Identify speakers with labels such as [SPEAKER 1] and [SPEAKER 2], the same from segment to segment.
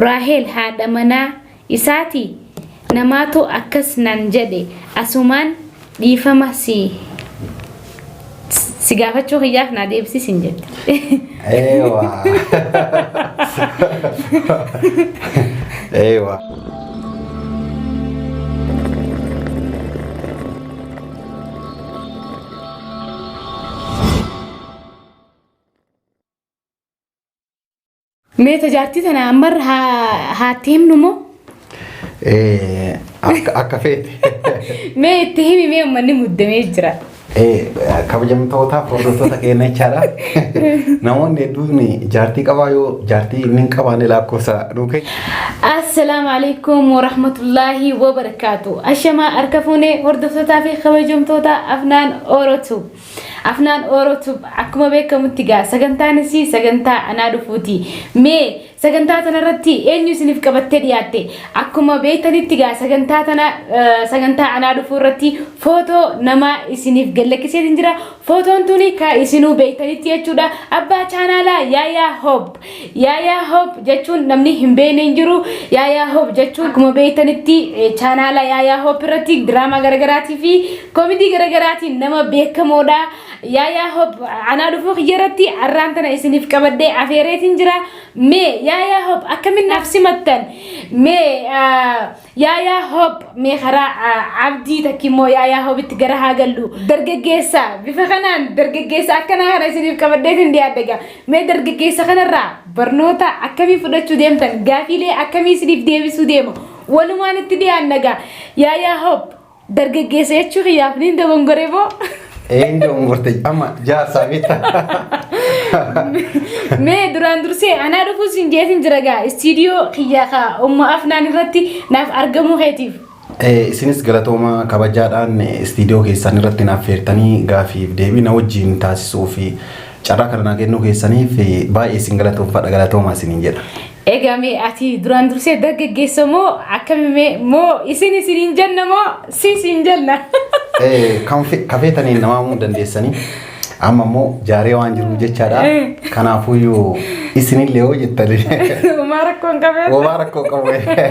[SPEAKER 1] Rahel haadha manaa isaati namaatu akkas nan jedhe asumaan dhiifama si gaafachuu hiyyaaf na deebisisin jette.
[SPEAKER 2] Eewa. Eewa.
[SPEAKER 1] Meeta jaartii tana ammar haa teemnu moo?
[SPEAKER 2] Akka feete.
[SPEAKER 1] Mee itti himi mee uummanni muddamee jira.
[SPEAKER 2] Kabajamtootaaf hordoftoota keenya jechaadha. Namoonni hedduun jaartii qabaa yoo jaartii inni hin qabaanne lakkoofsa dhuunfee.
[SPEAKER 1] Assalaamu alaikum warahmatullahi wabarakatuh. Ashamaa harka fuunee hordoftootaa fi kabajamtoota afnaan Orootub. Afnaan Orootub akkuma beekamutti gaa sagantaan isii sagantaa anaa dhufuuti. Mee sagantaa tanarratti eenyu isiniif qabattee dhiyaatte akkuma beektanitti gaa sagantaa tana sagantaa anaa dhufuu irratti footoo namaa isiniif gallakkiseetiin jira. Footoon tuni ka isinuu beektanitti jechuudha. Abbaa chaanaalaa Yaayaa Hoop jechuun namni hin beekne hin jiru. Yaayaa Hoop jechuun akkuma beektanitti chaanaalaa Yaayaa Hoop irratti diraamaa garaagaraatii fi koomedii garaagaraatiin nama beekamoodha. Yaayaa Hoop anaa dhufuu irratti arraan tana isiniif qabadhee afeereetiin jira. Mee Yaayaa Hoop akkamiin naaf simattan? Mee Yaayaa Hoop mee karaa Abdii takkiimmoo Yaayaa Hoopitti gara haa gallu. Dargaggeessa bifa kanaan dargaggeessa akkanaa kana isiniif qabadheetiin dhiyaadha. Mee dargaggeessa kanarraa barnoota akkamii fudhachuu deemtan? Gaafiilee akkamii isiniif deebisuu deema? Walumaan itti dhiyaanna. Yaayaa Hoop dargaggeessa jechuu xiyyaaf niin dogongoree moo?
[SPEAKER 2] Eenyu ongorte amma jaarsaa bitta.
[SPEAKER 1] Mee duraan dursee anaa dhufuu siin jeetiin jira gaa istiidiyoo xiyyaa umma afnaan irratti naaf argamuu keetiif.
[SPEAKER 2] Isinis galatooma kabajaadhaan istiidiyoo keessan irratti naaf feertanii gaafiif deebii na wajjin taasisuu fi carraa kana naa kennuu keessaniif baay'ee isin galatoomfadha galatooma isiniin jedha.
[SPEAKER 1] Egaa mee ati duraan dursee dargaggeessa moo akkamii moo isiniin jenna moo siin jenna?
[SPEAKER 2] Kafeetaniin namaa uumuu dandeessanii amma immoo jaaree waan jiru jechaadha. Kanaafuyyuu isinillee hoo jettanii.
[SPEAKER 1] Homaa rakkoon qabee.
[SPEAKER 2] Homaa rakkoon qabee.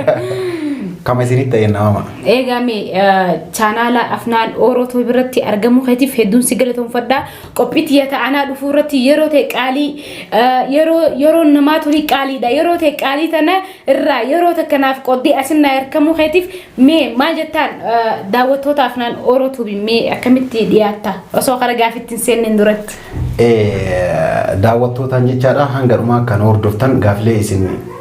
[SPEAKER 2] Kama isinitti ta'e nama.
[SPEAKER 1] Egaa mee chaanaala afnaan Orootub irratti argamuu keetiif hedduun si galatoomfadha. Qophii tiyya anaa dhufuu irratti yeroo ta'e qaalii yeroo namaa turi qaaliidha. Yeroo ta'e qaalii tana irraa yeroo ta'e kanaaf qoddii asinnaa argamuu keetiif mee maal jettaan daawwattoota afnaan Orootub mee akkamitti dhiyaatta osoo kara gaafittiin seenneen duratti?
[SPEAKER 2] Daawwattootaan jechaadha hanga dhumaa kan hordoftan gaafilee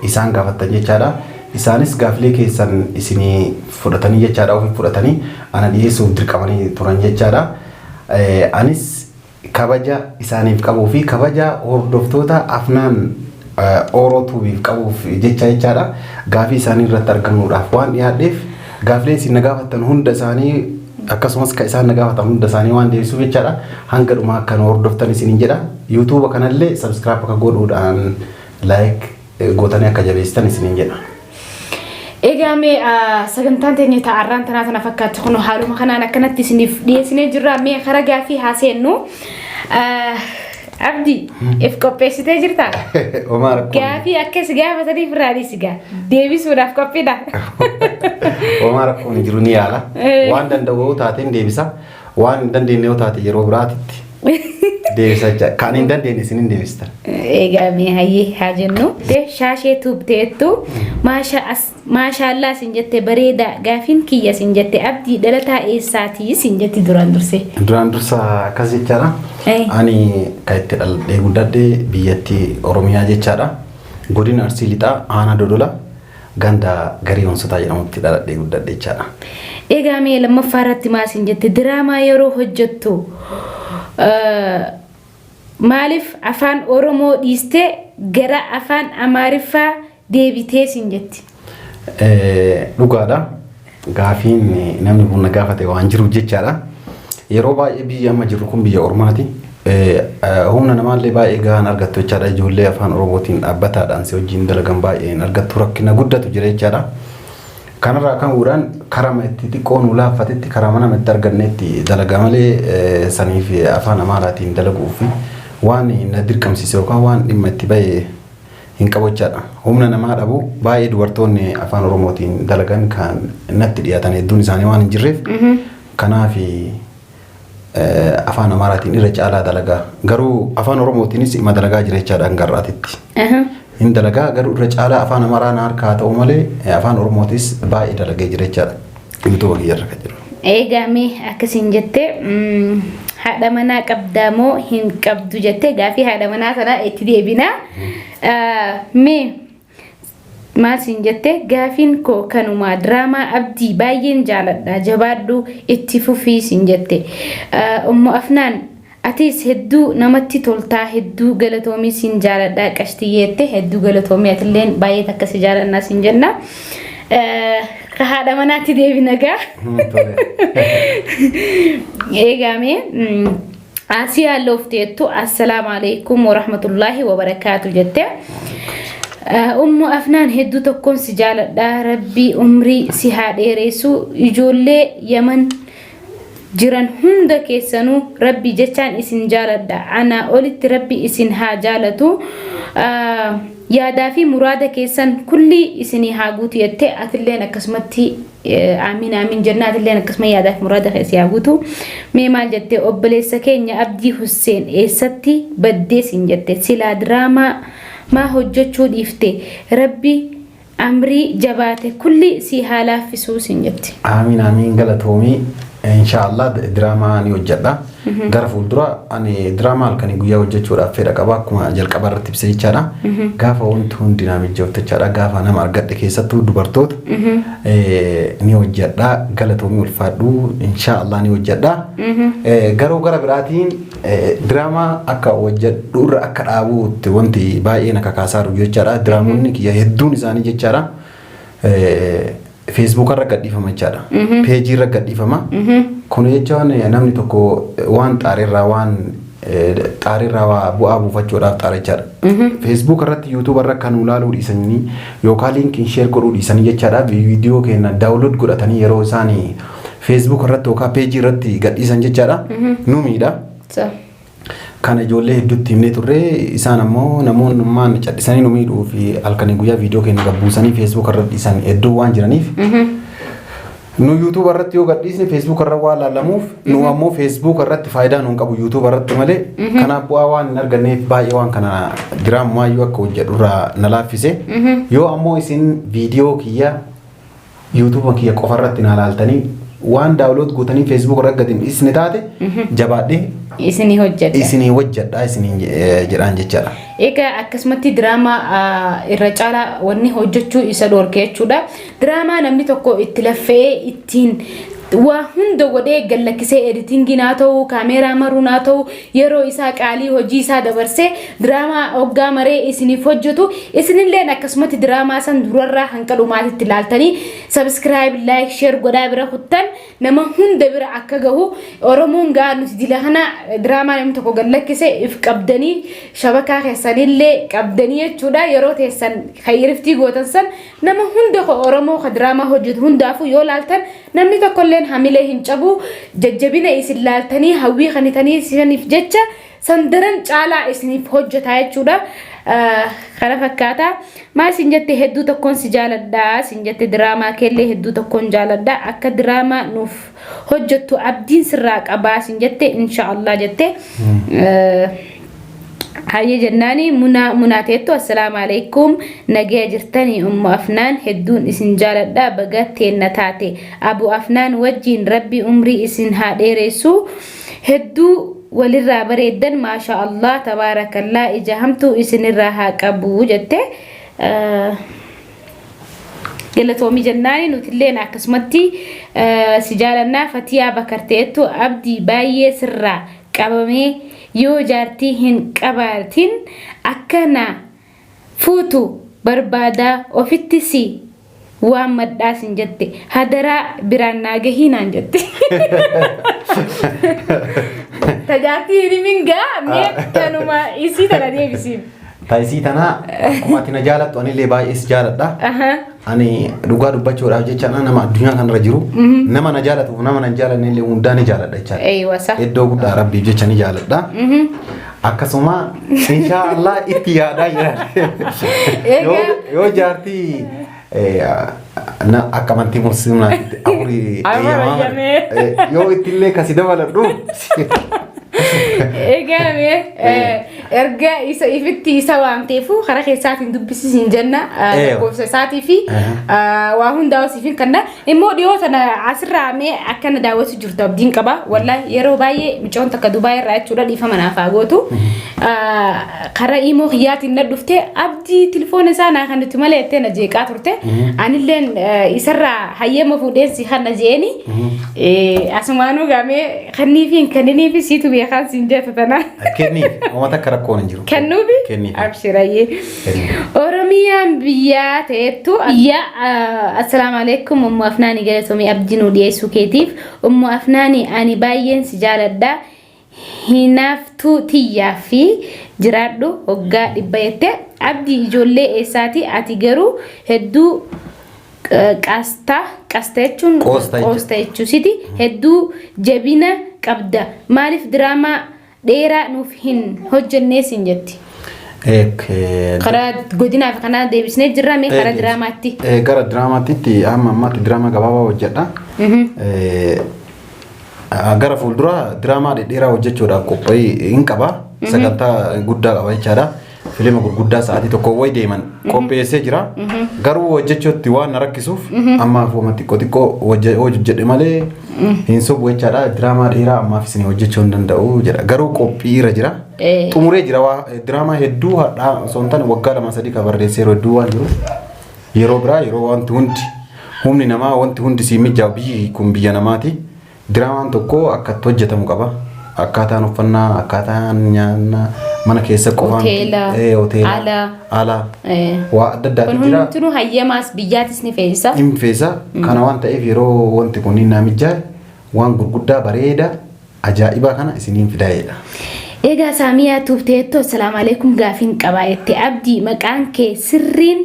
[SPEAKER 2] isaan gaafattan jechaadha. Isaanis gaafilee keessan isinii fudhatanii jechaadha ofii fudhatanii ana dhiyeessuuf dirqamanii turan jechaadha. Anis kabaja isaaniif qabuu fi kabaja hordoftoota afnaan Orootubiif qabuuf jechaadha. Gaafii isaanii irratti argamuudhaaf waan dhiyaadheef gaafilee isin nagaafattan hunda isaanii akkasumas ka isaan nagaafatan hunda isaanii waan deebisuuf jechaadha. Hanga dhumaa kan hordoftan isiniin jedha. YouTube kanallee subscribe akka godhuudhaan like gootanii akka jabeessitan isiniin jedha.
[SPEAKER 1] Egaa mee sagantaan teenya ta'arraan tana fakkaatu kun haaluma kanaan akkanatti isiniif dhiyeessinee jirra. Mee karaa gaafii haaseennu Abdi if qopheessitee jirta? Gaafii akkas gaafataniif raadhiisi gaa deebisuudhaaf qophiidha.
[SPEAKER 2] Homaa rakkoon jiru ni yaala. Waan danda'u taateen deebisa. Waan hin dandeenye yoo taate yeroo biraatitti deebisa jecha kan hin dandeenye isinin deebista.
[SPEAKER 1] Egaa mee hayyee haa jennu shaashee tuubteettu maashaallah sin jette bareeda gaafiin kiyya sin jette Abdii dhalataa eessaatii sin jetti duraan dursee.
[SPEAKER 2] Duraan dursa akkas jechaadha. Ani kan itti dhaladhee guddadhee biyyatti Oromiyaa jechaadha. Godina Arsii Lixaa Aanaa Dodola ganda garii Honsotaa jedhamutti dhaladhee guddadhee jechaadha.
[SPEAKER 1] Egaa mee lammaffaa irratti maal sin jette diraamaa yeroo hojjettu maaliif afaan Oromoo dhiistee gara afaan Amaariffaa deebitee sin jetti?
[SPEAKER 2] Dhugaadha. Gaafiin namni kun gaafate waan jiru jechaadha. Yeroo baay'ee biyya amma jirru kun biyya Ormaati. Humna namaallee baay'ee gahaan argattu jechaadha. Ijoollee afaan Oromootiin dhaabbataadhaan si wajjin dalagan baay'een argattu rakkina guddatu jira jechaadha. Kanarraa kan uudhaan karama itti xiqqoon ulaaffatetti karama nama itti argannetti dalagaa malee saniif afaan Amaaraatiin dalaguuf waan na dirqamsiise yookaan waan dhimma itti bahee hin qabu jechaadha. Humna namaa dhabu baay'ee dubartoonni afaan Oromootiin dalagan kan natti dhiyaatan hedduun isaanii waan hin jirreef kanaaf afaan Amaaraatiin irra caalaa dalagaa. Garuu afaan Oromootiinis ima dalagaa jira jechaadha hangarraatitti. Hin dalagaa garuu irra caalaa afaan Amaaraan harkaa ta'u malee afaan Oromootis baay'ee dalagee jira jechaadha. YouTube kiyyarra kan jiru.
[SPEAKER 1] Eegamee akkasiin jettee haadha manaa qabdaa moo hin qabdu jettee gaafii haadha manaa sana itti deebina. Mee maal siin jettee gaafiin koo kanuma diraamaa Abdii baay'een jaaladha jabaadhu itti fufii siin jette. Ummu Afnaan atis hedduu namatti toltaa hedduu galatoomii siin jaaladha qashtiyeette hedduu galatoomii atilleen baay'ee akkasi jaaladha siin jenna. Haadha manaatti deebina gaa. Eegamee Asiyaa lofteettu assalaamu alaykum wa rahmatullahi wa barakaatu jette. Ummu Afnaan hedduu tokkoon si jaaladha rabbii umrii si haa dheeressu ijoollee Yaman jiran hunda keessanuu rabbi jechaan isin jaaladha ana olitti rabbi isin haa jaalatu. Yaadaa fi muraada keessan kulli isinii haa guutu jettee atilleen akkasumatti amiin amiin jenna atilleen akkasuma yaadaa fi muraada keessi haa guutu. Mee maal jettee obboleessa keenya Abdii Husseen eessatti baddee siin jette silaa diraamaa maa hojjechuu dhiifte rabbi amrii jabaate kulli si haa laaffisuu siin jette.
[SPEAKER 2] Amiin amiin galatoomii. Inshallah drama ni hojjedha. Gara fuuldura ani drama halkanii guyyaa hojjechuudhaaf fedha qaba akkuma jalqaba irratti ibsee jechaadha. Gaafa wanti hundi naaf mijjoote jechaadha. Gaafa nama argadhe keessattuu dubartoota ni hojjedha. Galatoomii ulfaadhu inshallah ni hojjedha. Garuu gara biraatiin drama akka hojjedhu irra akka dhaabuutti wanti baay'ee na kakaasaa jiru jechaadha. Draamonni kiyya hedduun isaanii jechaadha. Facebook irra gadhiifama jechaadha. Page irra gadhiifama. Kun jechuun namni tokko waan xaarirraa waa bu'aa buufachuudhaaf xaara jechaadha. Facebook irratti YouTube irra kan ulaaluu dhiisanii yookaan linkiin share godhuu dhiisanii jechaadha. Viidiyoo keenya download godhatanii yeroo isaan Facebook irratti yookaan page irratti gadhiisan jechaadha. Nu miidha. Kana ijoollee hedduutti himnee turre isaan ammoo namoonni cadhisanii nu miidhuu fi halkanii guyyaa viidiyoo keenya gabbuusanii Facebook irratti dhiisan hedduu waan jiraniif nu YouTube irratti yoo gadhiisne Facebook irra waan laalamuuf nu ammoo Facebook irratti faayidaa nu hin qabu YouTube irratti malee kanaaf bu'aa waan hin arganneef baay'ee waan kana diraammaayyuu akka hojjedhu irraa na laaffise yoo ammoo isin viidiyoo kiyya YouTube kiyya qofa irratti na laaltanii waan download gootanii Facebook irra gadin isni taate jabaadhee
[SPEAKER 1] isinii
[SPEAKER 2] hojjedha isinii jedhaan jechaadha.
[SPEAKER 1] Egaa akkasumatti diraamaa irra caalaa wanni hojjechuu isa dhoorke jechuudha. Diraamaa namni tokko itti laffee ittiin waa hunda godhee gallakkisee editingii naa ta'u kaameeraa maruu naa ta'u yeroo isaa qaalii hojii isaa dabarsee diraamaa hoggaa maree isiniif hojjetu isinilleen akkasumatti diraamaa san durarraa hanqa dhumaatitti ilaaltanii subscribe like share godhaa bira kuttan nama hunda bira akka gahu Oromoon gaa nuti dila kana diraamaa namni tokko gallakkisee if qabdanii shabakaa keessanillee qabdanii jechuudha yeroo teessan hayyiriftii gootan san nama hunda Oromoo ka diraamaa hojjetu hundaafuu yoo laaltan namni tokkolleen hamilee hin cabu jajjabina isin laaltanii hawwii kanitanii isiniif jecha sandaran caalaa isiniif hojjetaa jechuudha. Kana fakkaata maal sin jette hedduu tokkoon si jaaladha sin jette diraamaa keellee hedduu tokkoon jaaladha akka diraamaa nuuf hojjettu abdiin sirraa qabaa sin jette inshallah jette. Hayya jennani munaateettu assalaamu alaykum nagaya jirtanii ummu Afnaan hedduun isin jaaladha bagatteen na taate Abu Afnaan wajjin rabbi umrii isin haa dheeressu hedduu walirraa bareeddan maasha Allah tabaarakallaa ija hamtuu isinirraa haa qabu jette. Galatoomii jennaani nutilleen akkasumatti si jaalannaa Fatiyaa Bakarteettu Abdii baay'ee sirraa qabamee yoo jaartii hin qabaatin akkana fuutu barbaada ofitti si waan maddaas hin jette hadaraa biraan naagahiinaan jette. Tajaajilti hirimingaa meeqanuma isii tana deebisiin.
[SPEAKER 2] Taisii tana akkuma ati na jaalattu anillee baay'ees jaaladha. Ani dhugaa dubbachuudhaaf jecha nama addunyaa kanarra jiru nama na jaalatuuf nama na jaalanne illee hundaa ni jaaladha jechaadha. Iddoo guddaa rabbiif jecha ni jaaladha. akkasuma inshallah itti yaadaa jira yoo jaartii na akamanti muslimna awri yoo ittillee kasi dabaladhu
[SPEAKER 1] eegame erga isa ifitti isa waamteefu karaa keessaatiin dubbisiisin jenna lakkoofsa isaatii fi waa hundaa wasiifin kanna immoo dhiyoo tana asirraa mee akkana daawwatu jirtu abdiin qaba wallahi yeroo baay'ee micoon takka Dubaay irraa jechuudha dhiifama naaf haa gootu karaa immoo hiyyaatiin na dhufte abdii telefoona isaa naa kanatti malee ettee na jeeqaa turte anilleen isarraa hayyama fuudheensi kana jeeni asumaanuu gaamee kanniifiin kanniniifi siitu beekaan siin jeetatana
[SPEAKER 2] kenniif uummata akka rakkoon hin jiru
[SPEAKER 1] kennuufi abshirayyee oromiyaan biyyaa ta'ettu assalaamu alaikum ummu afnaani galatoomii abdiinuu dhiyeessuu keetiif ummu afnaani ani baay'een si jaaladha hinaaftuu tiyyaa fi jiraadhu hoggaa dhibba jette abdii ijoollee eessaati ati garuu hedduu qasta jechuun qoosta jechuusiti hedduu jabina qabda maaliif diraamaa dheeraa nuuf hin hojjennee siin jetti karaa godinaaf kanaa deebisnee jirra mee karaa diraamaatti
[SPEAKER 2] gara diraamaatti amma ammaatti diraamaa gabaabaa hojjedha gara fuuldura diraamaa dheeraa hojjechuudhaaf qophii hin qaba sagantaa guddaa qaba jechaadha filima gurguddaa sa'aatii tokko way deeman qopheessee jira garuu hojjechuutti waan na rakkisuuf ammaaf wama xiqqoo hojjedhe malee hin sobu jechaadha diraamaa dheeraa ammaaf isin hojjechuu hin danda'u jedha garuu qophii irra jira xumuree jira diraamaa hedduu hadhaa soontan waggaa 2-3 ka barreessee hedduu waan jiru yeroo biraa yeroo wanti hundi humni namaa wanti hundi si mijaa'u biyyi kun biyya namaati diraamaan tokko akkatti hojjetamu qaba akkaataan uffannaa akkaataan nyaanna mana keessa qofaan hoteela ala waa adda addaatu jira
[SPEAKER 1] kun hundinuu hayyamaas biyyaatis ni fe'isa
[SPEAKER 2] hin fe'isa kana waan ta'eef yeroo wanti kun naa mijaa'e waan gurguddaa bareeda ajaa'ibaa kana isiniin fidaa'edha
[SPEAKER 1] eegaa saamiyaa tuufteetto assalaamu alaikum gaafiin qabaa jette abdii maqaan kee sirriin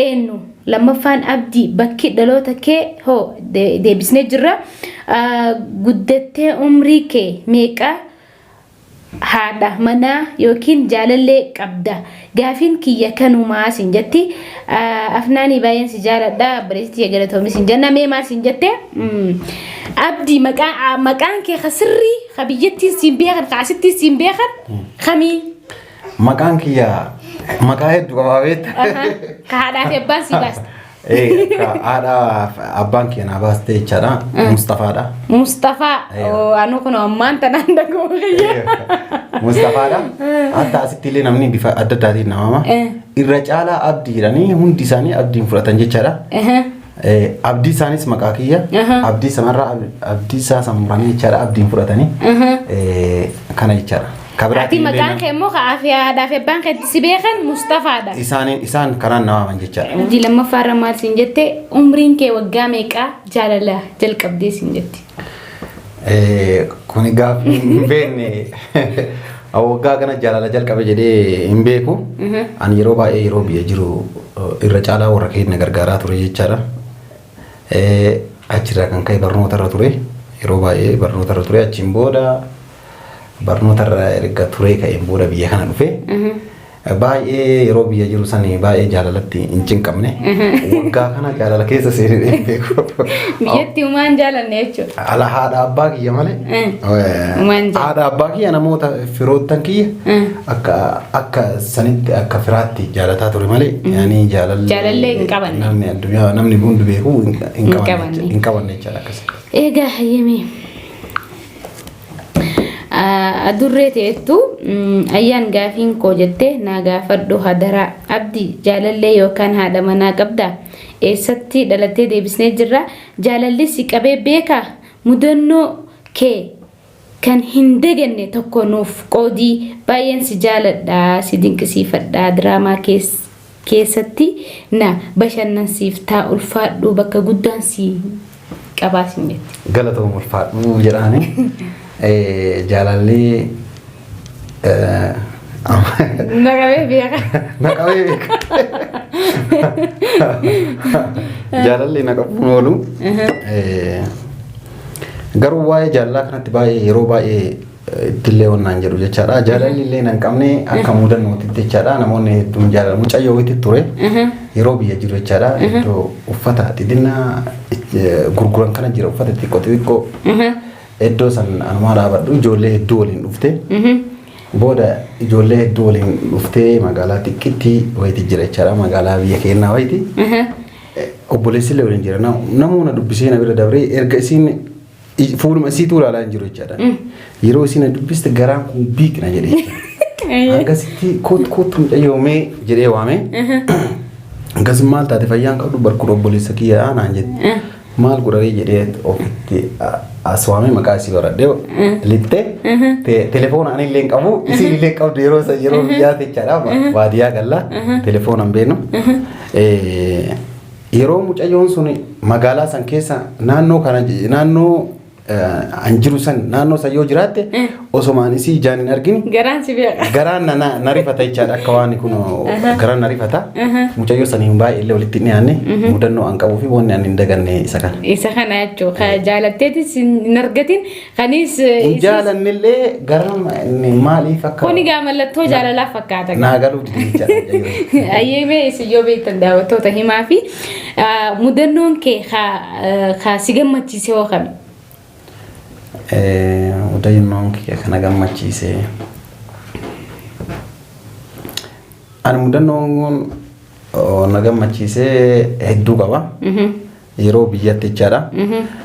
[SPEAKER 1] eenyu lammaffaan abdii bakki dhaloota kee hoo deebisnee jirra guddattee umrii kee meeqa haadha manaa yookiin jaalallee qabda gaafiin kiyya kanumaa sin jetti afnaanii baay'een si jaaladha bareetti galatoomi sin jenna mee maal sin jette abdii maqaan kee khasirri khabiyyattiin sin beekan kaasittiin sin beekan khamii
[SPEAKER 2] maqaan kiyya maqaa hedduu qabaabeet
[SPEAKER 1] ka haadhaa fi abbaan si baasta
[SPEAKER 2] ada abbaan kiyya naa baaste jechaadha Mustafaadha
[SPEAKER 1] Mustafaa anu kun ammaan tanaan dhagoo kiyya
[SPEAKER 2] Mustafaadha hatta asitti illee namni bifa adda addaatiin namama irra caalaa abdii jedhanii hundi isaanii abdiin fudhatan jechaadha abdii isaanis maqaa kiyya abdii samarraa abdii isaa samuranii jechaadha abdiin fudhatanii kana jechaadha
[SPEAKER 1] ati maqaan kee immoo haadhaa fi abbaan kee si beekan Mustafaadha
[SPEAKER 2] isaan karaan namaman jechaadha
[SPEAKER 1] abdii lammaffaarra maal siin jette umriin kee waggaa meeqaa jaalala jalqabdee siin jetti
[SPEAKER 2] kuni gaaffii hin beekne waggaa kana jaalala jalqabe jedhee hin beeku ani yeroo baay'ee yeroo biyya jiru irra caalaa warra keenya gargaaraa ture jechaadha achirraa kan ka'e barnoota irra ture yeroo baay'ee barnoota irra ture achiin booda barnoota irra erga ture ka'een booda biyya kana dhufe baay'ee yeroo biyya jiru sanii baay'ee jaalalatti hin cinqamne waggaa kana jaalala keessa seenee hin beeku
[SPEAKER 1] biyyatti umaan jaalanne jechuudha
[SPEAKER 2] ala haadha abbaa kiyya malee haadha abbaa kiyya namoota firoottan kiyya akka sanitti akka firaatti jaalataa ture malee yaani
[SPEAKER 1] jaalallee hin qabanne
[SPEAKER 2] namni addunyaa namni hundi beeku hin qabanne jechaadha akkasii
[SPEAKER 1] eegaa hayyamee adurree ta'ettu ayyaan gaafiin koo jette naa gaafadhu hadara abdii jaalallee yookaan haadha manaa qabda eessatti dhalattee deebisnee jirra jaalalli si qabee beekaa mudannoo kee kan hin daganne tokko nuuf qoodii baay'een si jaaladha si dinqisiifadha diraamaa keessatti na bashannansiiftaa ulfaadhu bakka guddaan si qabaa sin jette
[SPEAKER 2] galatoom ulfaadhu jedhaani jaalallee
[SPEAKER 1] naqabee beeka
[SPEAKER 2] jaalallee naqabuun oolu garuu waa'ee jaalalaa kanatti baay'ee yeroo baay'ee itillee wannaan jedhu jechaadha. Jaalalli illee nan qabne akka mudannootti jechaadha. Namoonni hedduun jaalala mucayyoo itti ture yeroo biyya jiru jechaadha. Iddoo uffata xixinnaa gurguran kana jira uffata xixiqqoo iddoo san anumaa dhaabadhu ijoollee hedduu waliin dhufte. Booda ijoollee hedduu waliin dhuftee magaalaa xiqqeetti wayiiti jira jechaadha. Magaalaa biyya keenyaa wayiiti. Obboleessi illee waliin jira. Namoonni dubbisee na bira dabree erga isiin fuuluma isiitu ilaalaa hin jiru jechaadha. Yeroo isiin dubbiste garaan kun biiqna jedhee jechaadha. Akkasitti kootu mucayyoomee jedhee waame. Akkas maal taate fayyaan qabdu barkuu obboleessa kiyyaa naan jette. Maal godhanii jedhee ofitti as waame maqaa isii baradhee lixxee telefoona ani illee qabu isiin illee qabdu yeroo biyyaa jechaadha. Baadiyyaa galla telefoona hin beeknu. Yeroo mucayyoon sun magaalaa san keessa naannoo anjiru san naannoo san yoo jiraatte osomaan isii ijaan hin argin garaan na rifata jechaadha. Akka waan kun garaan na rifata mucayyoo saniin baay'ee illee walitti dhiyaanne mudannoo an qabuu fi wanni an hin daganne isa kana.
[SPEAKER 1] Isa kana jechuudha jaalatteetis hin argatin kanis
[SPEAKER 2] jaalanne illee garaan maaliif akka
[SPEAKER 1] kuni gaa mallattoo jaalalaa fakkaata.
[SPEAKER 2] Naa galuu didi jechaadha.
[SPEAKER 1] Ayyemee isin yoo beektan daawwattoota himaa fi mudannoon kee haa si gammachiise hoo kami?
[SPEAKER 2] Mudannoon kee kana gammachiise. Ani mudannoon na gammachiise hedduu qaba. Yeroo biyyatti jechaadha.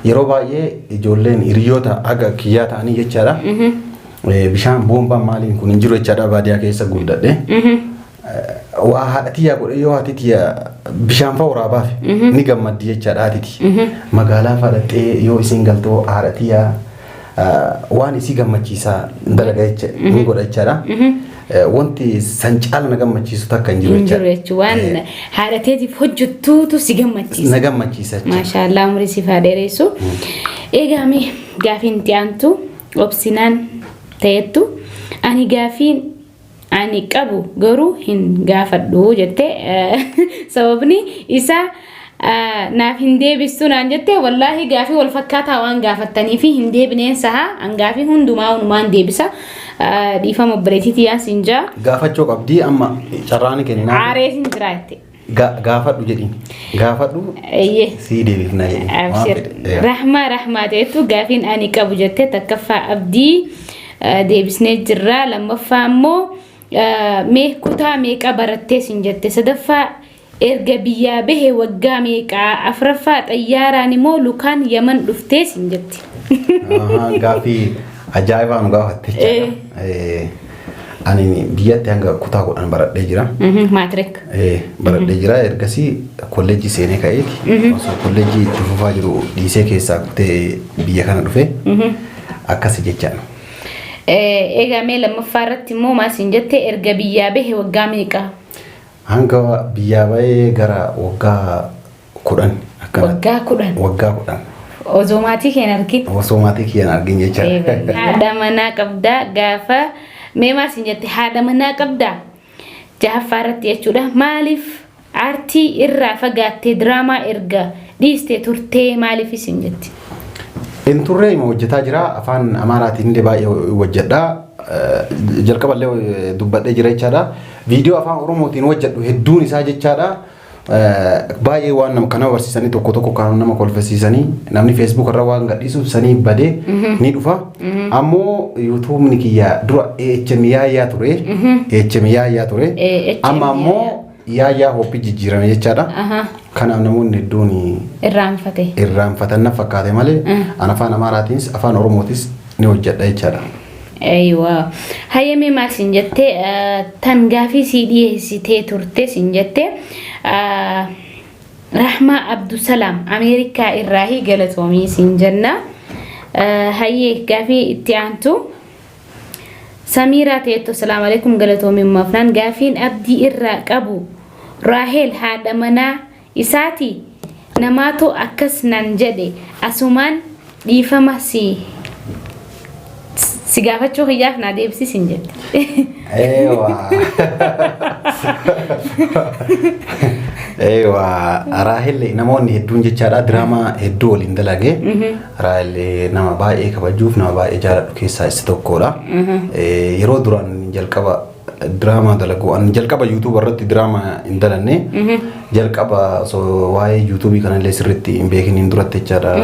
[SPEAKER 2] Yeroo baay'ee ijoolleen hiriyoota aga kiyyaa ta'anii jechaadha. Bishaan boombaan maaliin kun hin jiru jechaadha baadiyyaa keessa guddadhe. Waa haadha tiyyaa godhe yoo haati tiyyaa bishaan fa'aa waraabaaf ni gammaddi jechaadha haatiti. Magaalaa fadhattee yoo isiin galtoo haadha tiyyaa waan isii gammachiisaa dalagaa jecha ni godha jechaadha. Wanti san caala na gammachiisu takka hin jiru
[SPEAKER 1] jechaadha. Waan haadha teetiif hojjettuutu si gammachiisa.
[SPEAKER 2] Na gammachiisa jechaadha.
[SPEAKER 1] Maashaallah umurii si faadeeressu. Eegaame gaafiin ti'aantu obsinaan ta'ettu ani gaafiin ani qabu garuu hin gaafadhu jette sababni isaa naaf hin deebistu naan jette wallahi gaafii wal fakkaataa waan gaafattanii fi hin deebineen saha an gaafii hundumaa unumaan deebisa dhiifama obboleettiitii yaa sinjaa
[SPEAKER 2] gaafachuu qabdii amma carraani kenninaa
[SPEAKER 1] aaree sin jira jette
[SPEAKER 2] gaafadhu jedhiin gaafadhu sii deebifna jedhiin
[SPEAKER 1] rahmaa ta'ettu gaafiin ani qabu jette takkaffaa abdii deebisnee jirra lammaffaa ammoo mee kutaa meeqa barattee sin jette sadaffaa erga biyyaa bahe waggaa meeqaa afraffaa xayyaaraan immoo lukaan yaman dhuftee sin jette.
[SPEAKER 2] Gaafii ajaa'ibaa nu gaafatte jechuudha. Ani biyyatti hanga kutaa 10 baradhee jira.
[SPEAKER 1] Maatirik.
[SPEAKER 2] Baradhee jira ergasii kolleejjii seenee ka'eeti. Osoo kolleejjii itti fufaa jiru dhiisee keessaa kutee biyya kana dhufe akkasi jechaan.
[SPEAKER 1] Egaa mee lammaffaa irratti immoo maal sin jette erga biyyaa bahe waggaa meeqa?
[SPEAKER 2] Hanga biyyaa bahee gara waggaa 10
[SPEAKER 1] waggaa 10
[SPEAKER 2] waggaa 10
[SPEAKER 1] osomaatii keen argin
[SPEAKER 2] osomaatii keen argin jechaadha.
[SPEAKER 1] Haadha manaa qabdaa gaafa mee maal sin jette haadha manaa qabdaa jahaffaa irratti jechuudha. Maaliif aartii irraa fagaattee diraamaa erga dhiistee turtee maaliif sin jette?
[SPEAKER 2] Inturree ima hojjetaa jira afaan amaaraatiin illee baay'ee hojjedha. Jalqaballee dubbadhee jira jechaadha. Viidiyoo afaan oromootiin hojjedhu hedduun isaa jechaadha. Baay'ee waan nama kana barsiisanii tokko kan nama kolfisiisanii namni Facebook irra waan gadhiisuuf sanii badee ni dhufa. Ammoo YouTube ni kiyya dura HM yaayyaa ture. Amma ammoo yaayyaa hoppii jijjiirame jechaadha. Kanaaf namoonni hedduun irraanfatan na fakkaate malee ana afaan amaaraatiinis afaan oromootis ni hojjedha jechaadha.
[SPEAKER 1] Aywa. Hayyame maal sin jette tan gaafii si dhiyeessitee turte sin jette Rahma Abdusalaam Ameerikaa irraahi galatoomii sin jenna. Hayyee gaafii itti aantu Samiraa ta'ettu salaamu alaykum galatoomii maafnaan gaafiin abdii irraa qabu Raahel haadha manaa isaati namaatu akkas nan jedhe asumaan dhiifama si gaafachuu hiyyaaf naa deebisisin jette.
[SPEAKER 2] Ewa Raahel namoonni hedduun jechaadha diraamaa hedduu waliin dalage. Raahel nama baay'ee kabajuuf nama baay'ee jaalladhu keessaa isa tokkodha. Yeroo duraan jalqaba drama dalagu an jalqaba YouTube irratti drama hin dalanne jalqaba so waa'ee YouTube kana illee sirriitti hin beekiniin duratti jechaadha.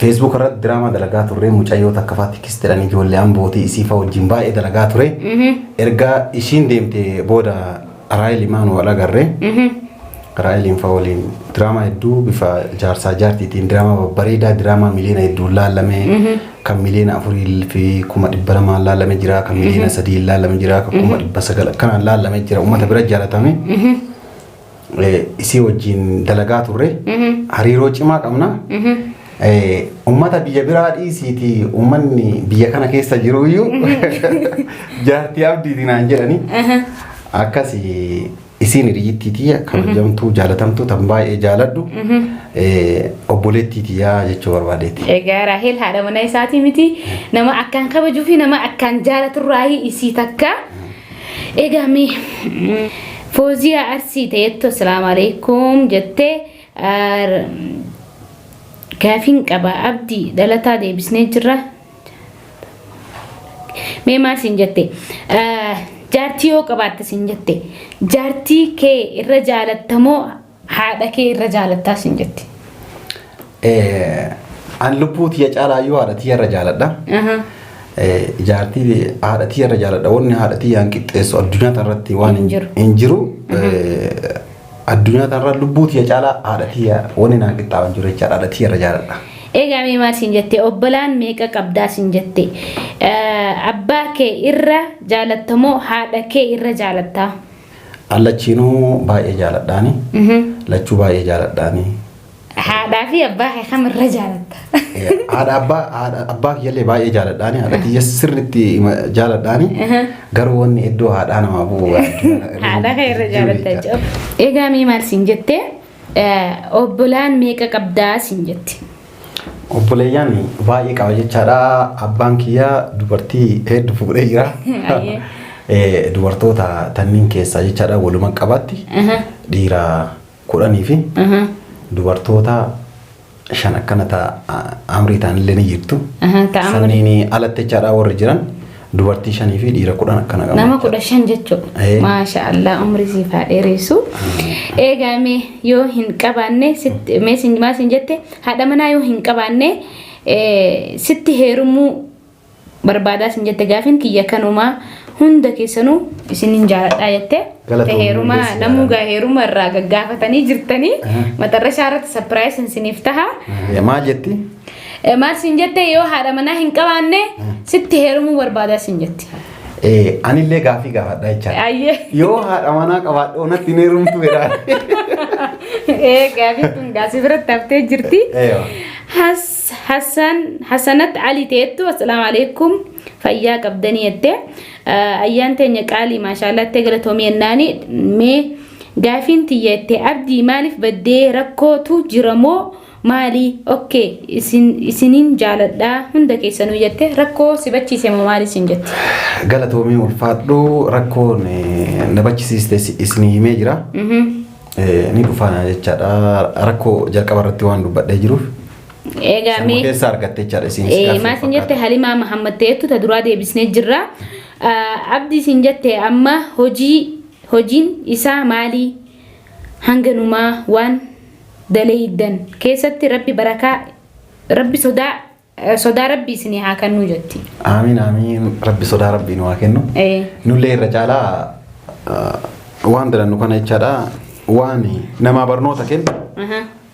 [SPEAKER 2] Facebook irratti drama dalagaa turre mucayyoo takka faatti kistedhanii ijoollee ambootii isii fa wajjin baay'ee dalagaa ture. Erga ishiin deemte booda Raahel Imaan wal agarre. Raahel fa waliin drama hedduu bifa jaarsaa jaartiitiin drama babbareedaa drama miliyoona hedduu laalame kan miliyoona 4 fi 200 laalame jira kan miliyoona 3 laalame jira kan 900 kan laalame jira uummata bira jaalatame. Isii wajjin dalagaa turre hariiroo cimaa qabna. Ummata biyya biraa dhiisiiti ummanni biyya kana keessa jiru iyyuu jaartii abdiitiin aan jedhani akkasi isiin hiriyyittiitii kabajamtuu jaalatamtuu tan baay'ee jaaladhu obboleettiitiyaa jechuu barbaadeeti.
[SPEAKER 1] Egaa Raahel haadha mana isaatii miti nama akkaan kabajuu fi nama akkaan jaalaturraa isii takka. Egaa mee Fooziyaa Arsii ta'ettu assalaamu alaikum jettee Gaafin qaba Abdi dhalataa deebisnee jirra. Mee maal siin jette? Jaartii yoo qabaatte siin jette. Jaartii kee irra jaalattamoo haadha kee irra jaalattaa siin jette?
[SPEAKER 2] An lubbuu tiyya caalaa yoo haadha tiyya irra jaaladha. Jaartii haadha tiyya irra jaaladha. Wanni haadha tiyyaan qixxeessu addunyaa irratti waan hin jiru. Addunyaa irra lubbuu tiyya caalaa haadha tiyya wanni naa qixxaawan jiru jechaadha haadha tiyya irra jaaladha.
[SPEAKER 1] Egaa mee maal siin jette? Obbolaan meeqa qabdaa siin jette? Abbaa kee irra jaalattamoo haadha kee irra jaalattaa?
[SPEAKER 2] Allachiinuu baay'ee jaaladhaani. Lachuu baay'ee jaaladhaani.
[SPEAKER 1] Haadhaa fi abbaa kee kam irra jaalatta?
[SPEAKER 2] Haadha abbaa kiyyallee baay'ee jaaladhaani. Haadha tiyya sirriitti jaaladhaani. Garuu wanni iddoo haadhaa namaa bu'u.
[SPEAKER 1] Haadha kee irra jaalatta jechuudha. Egaa mee maal siin jette? Obbolaan meeqa qabdaa siin jette?
[SPEAKER 2] Obboleeyyan baay'ee qaba jechaadha. Abbaan kiyyaa dubartii hedduu fuudhee jira. Dubartoota tanniin keessaa jechaadha walumaa qabatti dhiira 10 fi dubartoota 5 akkana ta'a amrii ta'anillee ni jirtu. Sanniin alatti jechaadha warri jiran dubartii 5 fi dhiira 10 akkana qabu.
[SPEAKER 1] Nama 15 jechuudha. Maasha Allah umrii siif haa dheeressu. Egaa mee yoo hin qabaanne mee maal siin jette? Haadha manaa yoo hin qabaanne sitti heerumuu barbaadaa siin jette gaafin kiyya kanumaa hunda keessanuu isinin jaaladhaa jette. Heerumaa namuu heeruma irraa gaggaafatanii jirtanii matarra shaarratti sapiraayisin isiniif taha.
[SPEAKER 2] Maal jetti?
[SPEAKER 1] Maal siin jette yoo haadha manaa hin qabaanne sitti heerumuu barbaadaa siin jetti.
[SPEAKER 2] Anillee gaafii gaafadhaa jechaadha. Yoo haadha manaa qabaadhe onatti hin heerumtu jedhaa.
[SPEAKER 1] Gaafii kun gaasii biratti haftee jirti. Hassanat Ali ta'ettu assalaamu alaikum fayyaa qabdanii jette. Ayyaan teenya qaalii maashaallah ta'e galatoomii ennaani mee gaafiin tiyya jette abdii maaliif baddee rakkootu jiramoo maali? Okay isiniin jaaladhaa hunda keessanuu jette rakkoo si bachiise moo maali siin jette?
[SPEAKER 2] Galatoomii ulfaadhu rakkoon na bachiisiiste isinii himee jira. Ni dhufaana jechaadha rakkoo jalqaba irratti waan dubbadhee jiruuf.
[SPEAKER 1] Egaa mee
[SPEAKER 2] keessa argatte jechaadha isinis.
[SPEAKER 1] Maal siin jette Halimaa Muhammad ta'ettu ta duraa deebisnee jirra. Abdii siin jette amma hojiin isaa maali? Hanganumaa waan daleeydan keessatti rabbi barakaa rabbi sodaa rabbi isinii haa kennu jetti.
[SPEAKER 2] Amiin rabbi sodaa rabbii nu haa kennu. Nullee irra caalaa waan dalannu kana jechaadha waan nama barnoota kennu.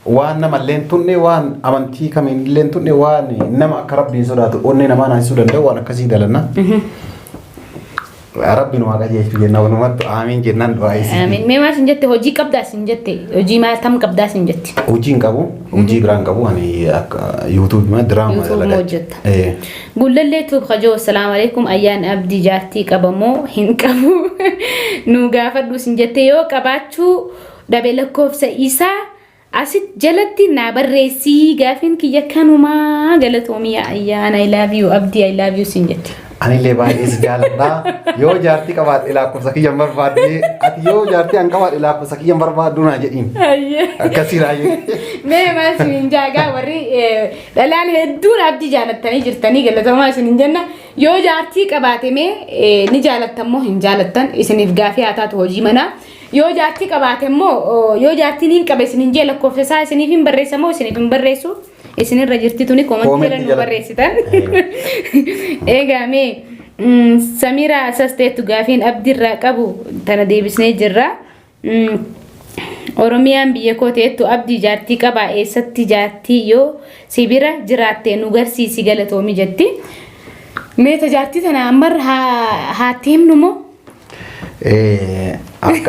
[SPEAKER 2] Waan nama illeen tunne waan amantii kamiin illeen tunne waan nama akka rabbiin sodaatu onnee namaa naasisuu danda'u waan akkasii dalanna. Rabbiin waaqa jechuun jenna walumaatti amiin jennaan du'aa isi.
[SPEAKER 1] Amiin mee maal siin jette hojii qabdaa siin jette hojii maal tam qabdaa siin jette?
[SPEAKER 2] Hojii hin qabu hojii biraan qabu ani akka YouTube ma diraama
[SPEAKER 1] hojjetta. Gullallee tuub khajoo assalaamu alaikum ayyaan Abdii Jartii qabamoo hin qabu nu gaafadhu siin jette yoo qabaachuu dhabe lakkoofsa isaa asit jalatti na barreessii gaafin kiyya kanumaa galatoomii ayyaan I love you Abdii I love you siin jette.
[SPEAKER 2] Ani illee baay'ee si jaaladha. Yoo jaartii qabaadhe lakkoofsa kiyyan barbaadde ati yoo jaartii an qabaadhe lakkoofsa kiyyan barbaaddu naa jedhiin. Akkasii raayee.
[SPEAKER 1] Mee maal isin jaagaa warri dhalaan hedduun abdii jaalattanii jirtanii galatamaa isin jenna. Yoo jaartii qabaate mee ni jaalattan moo hin jaalattan isiniif gaafii haa taatu hojii manaa. Yoo jaartii qabaate immoo yoo jaartiin hin qabe isin jee lakkoofsa isaa isiniif hin barreessa moo isiniif hin barreessu? Isinirra jirti tuni koomantii nu barreessitan. Egaa mee Samira asasteetu gaafiin abdirraa qabu tana deebisnee jirra. Oromiyaan biyya koo ta'ettu abdii jaartii qabaa eessatti jaartii yoo sibira jiraatte nu garsiisi galatoomi jetti. Meeta jaartii tana ammar haa teemnu moo?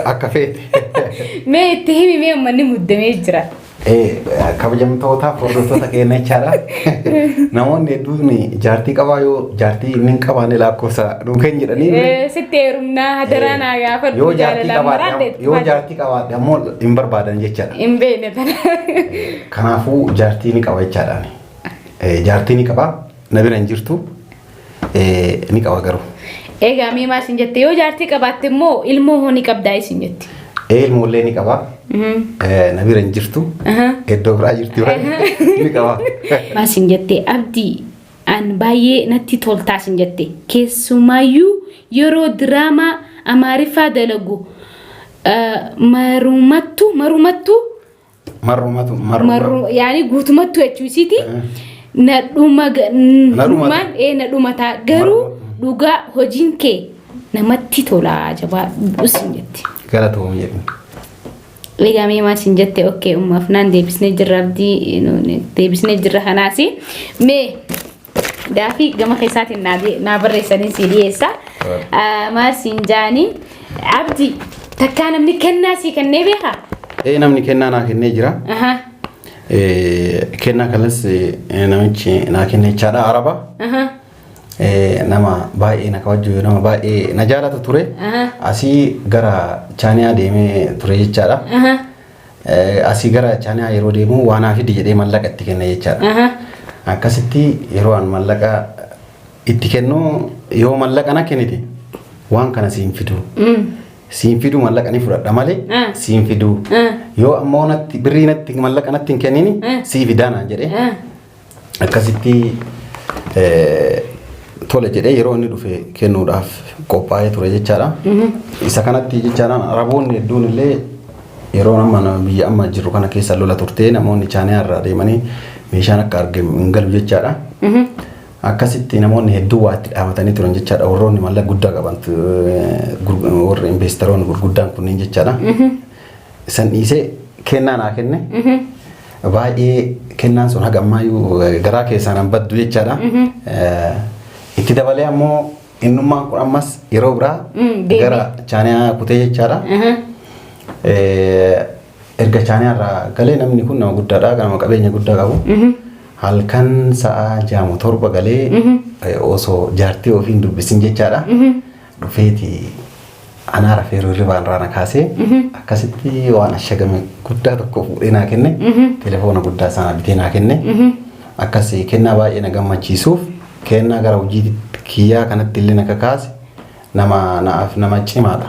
[SPEAKER 2] Akka feete.
[SPEAKER 1] Mee itti himi mee ummanni muddamee jira.
[SPEAKER 2] Kabajamtoota hordoftoota keenya jechaadha. Namoonni hedduun jaartii qabaa yoo jaartii inni hin qabaanne lakkoofsa nuu kenni jedhanii.
[SPEAKER 1] Sitti heerumnaa hadaraa naa gaafadhu.
[SPEAKER 2] Yoo jaartii qabaadhe ammoo hin barbaadan jechaadha.
[SPEAKER 1] Hin beekne tana.
[SPEAKER 2] Kanaafuu jaartii ni qaba jechaadhaan. Jaartii ni qaba na bira hin jirtu ni qaba garuu.
[SPEAKER 1] Egaa mee maal isin jette yoo jaartii qabaatte immoo ilmoo hoo ni qabdaa isin jetti.
[SPEAKER 2] Ilmoollee ni qaba. Na bira hin jirtu. Iddoo biraa jirti ni qaba.
[SPEAKER 1] Maal isin jette abdii an baay'ee natti toltaa isin jette. Keessumaayyuu yeroo diraamaa Amaariffaa dalagu marumattu yaani guutumattu jechuusiiti. Nadhumataa garuu dhugaa hojiin kee namatti tolaa jabaa isin jette.
[SPEAKER 2] Galatoomi jedhu.
[SPEAKER 1] Egaa mee maal isin jette okay ummaaf naan deebisnee jirra abdii deebisnee jirra kanaasi. Mee daafii gama keessaatiin naa barreessanii si dhiyeessa. Maal isin jaanii abdii takkaa namni kennaa si kennee beekaa?
[SPEAKER 2] Namni kennaa naa kennee jira. Kennaa kanas namichi naa kennee chaadha Araba. Nama baay'ee na kabaju nama baay'ee na jaalatu ture. Asii gara Chaaniyaa deemee ture jechaadha. Asii gara Chaaniyaa yeroo deemu waan fidi jedhee mallaqa itti kenne jechaadha. Akkasitti yeroo an mallaqa itti kennu yoo mallaqa na kennite waan kana siin fidu. Siin fidu mallaqa ni fudhadha malee siin fidu. Yoo ammoo natti birrii natti mallaqa natti hin kennini sii fidaana jedhee akkasitti tole jedhee yeroo inni dhufe kennuudhaaf qophaa'ee ture jechaadha. Isa kanatti jechaadhaan Araboonni hedduun illee yeroo amma biyya amma jirru kana keessa lola turtee namoonni Chaaniyaa irraa deemanii meeshaan akka argamu hin galu jechaadha. Akkasitti namoonni hedduu waa itti dhaabatanii turan jechaadha. Warroonni mallaqa guddaa qaban warri investoroonni gurguddaan kunniin jechaadha. Isan dhiisee kennaa naa kenne. Baay'ee kennaan sun haga ammayyuu garaa keessaan hin baddu jechaadha. Itti dabalee ammoo innummaan kun ammas yeroo biraa gara Chaaniyaa kutee jechaadha. Erga Chaaniyaa irraa galee namni kun nama guddaadha. Nama qabeenya guddaa qabu. Halkan sa'a 6:07 galee osoo jaartii ofiin dubbisin jechaadha. Dhufeeti anaa rafeeruu irribaan raana kaasee akkasitti waan ashagame guddaa tokko fuudhee naa kenne. Telefoona guddaa sana bitee naa kenne. Akkasii kennaa baay'ee na gammachiisuuf kennaa gara hojii kiyyaa kanatti illee na kakaase nama cimaadha.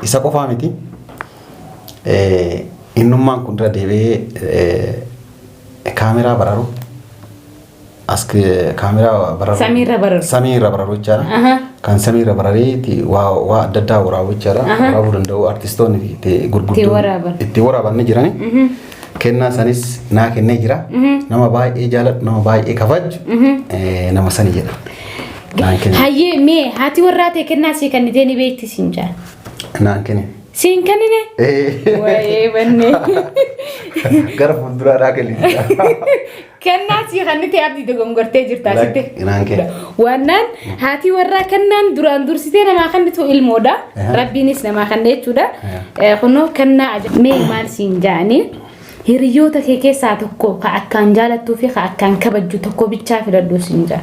[SPEAKER 2] Isa qofaa miti. Innummaan kun dura deebi'ee kaameraa bararu kaameraa bararu samiirra bararu jechaadha. Kan samiirra barareeti waa adda addaa waraabuu jechaadha. Waraabuu danda'u artistoonni gurguddoo itti waraaban ni jirani. Kennaa sanis naa kennee jira. Nama baay'ee jaaladhu nama baay'ee kabaju nama sani jedha.
[SPEAKER 1] Hayyee mee haati warraa ta'e kennaa sii kennitee ni beekti siin jaa?
[SPEAKER 2] Naan kenne.
[SPEAKER 1] Siin kennine? Wayee bannee.
[SPEAKER 2] Gara fuulduraadhaa kennite.
[SPEAKER 1] Kennaa sii kennitee abdii dogongortee jirta asitti.
[SPEAKER 2] Naan kenne.
[SPEAKER 1] Waannaan haati warraa kennaan duraan dursitee namaa kennitu ilmoodha. Rabbiinis namaa kenne jechuudha. Kunoo kennaa mee maal siin jaanii? Hiriyoota kee keessaa tokko ka akkaan jaalattuu fi ka akkaan kabajju tokko bichaa filadhu siin jaa.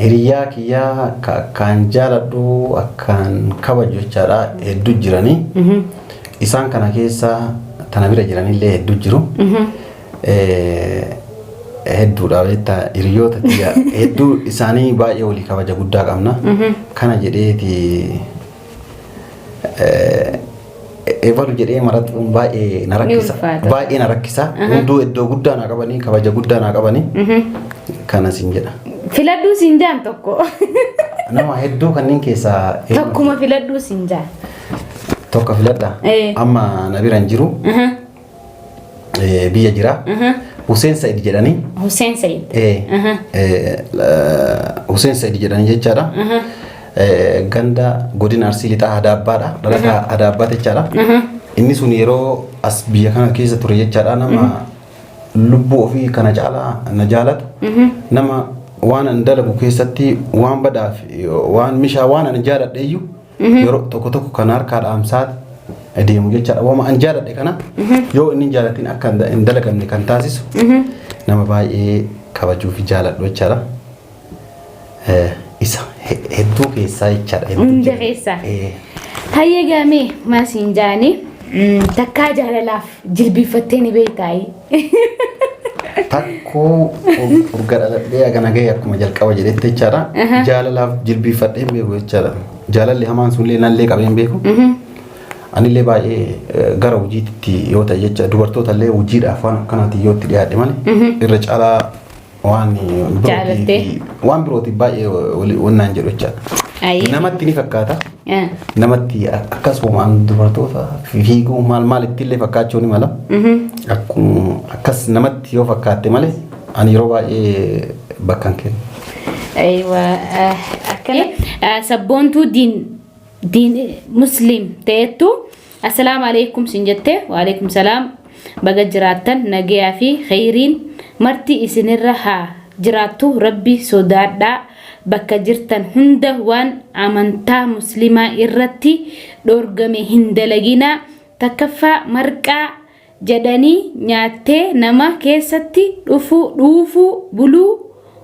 [SPEAKER 2] Hiriyaa kiyyaa ka akkaan jaaladhu akkaan kabaju jechaadha hedduu jiranii. Isaan kana keessa tana bira jiranillee hedduu jiru. hedduu dhaabetta hiriyoota tiyya hedduu isaanii baay'ee walii kabaja guddaa qabna. Kana jedheeti eebalu jedhee maratuun baay'ee na rakkisa. Baay'ee na rakkisa. Hunduu iddoo guddaa na qabanii kabaja guddaa na qabanii. Kana sin jedha.
[SPEAKER 1] Filadhuu siin jaan tokko.
[SPEAKER 2] Nama hedduu kanneen keessaa
[SPEAKER 1] tokkuma filadhuu siin jaan.
[SPEAKER 2] Tokko filadha. Amma na biraan jiru. Biyya jira. Hussein Said jedhanii.
[SPEAKER 1] Hussein Said.
[SPEAKER 2] Hussein Said jedhanii jechaadha. Ganda godina Arsii lixaa Adaabbaadha. Dhalataa Adaabbaati jechaadha. Inni sun yeroo as biyya kana keessa ture jechaadha. Nama lubbuu ofii kana caalaa na jaalatu. Nama waan an dalagu keessatti waan badaaf waan mishaa waan an jaaladheeyyu yeroo tokko tokko kan harkaa dhaamsaat deemu jechaadha. Waan an jaaladhe kana yoo inni jaalatiin akka hin dalagamne kan taasisu nama baay'ee kabajuu fi jaaladhu jechaadha. Isa hedduu keessaa jechaadha.
[SPEAKER 1] Hunda keessaa. Hayyee gaamee maasiin jaanii takkaa jaalalaaf jilbiiffattee ni beektaayii.
[SPEAKER 2] Takko urga dhaladhee agana gahee akkuma jalqaba jedhetti jechaadha. Jaalalaaf jilbiifadhee hin beeku jechaadha. Jaalalli hamaan sunillee nallee qabee hin beeku. Anillee baay'ee gara hojiitti yoo ta'e jecha dubartootaallee hojiidhaaf waan akkanaatiin yoo itti dhiyaadhe malee irra caalaa waan birootiif baay'ee wannaan jedhu jechaadha. Namatti ni fakkaata. Namatti akkasuma dubartoota fiiguu maal ittillee fakkaachuu ni mala. Akkas namatti yoo fakkaatte malee ani yeroo baay'ee bakka hin kennu.
[SPEAKER 1] Akkana sabboontuu diin musliim ta'ettu assalaamu alaikum sin jette wa alaikum salaam baga jiraattan nagayaa fi khayriin marti isinirra haa jiraattu rabbi sodaadhaa. Bakka jirtan hunda waan amantaa muslimaa irratti dhorgame hin dalaginaa. Takkaffaa marqaa jedhanii nyaattee nama keessatti dhufuu buluu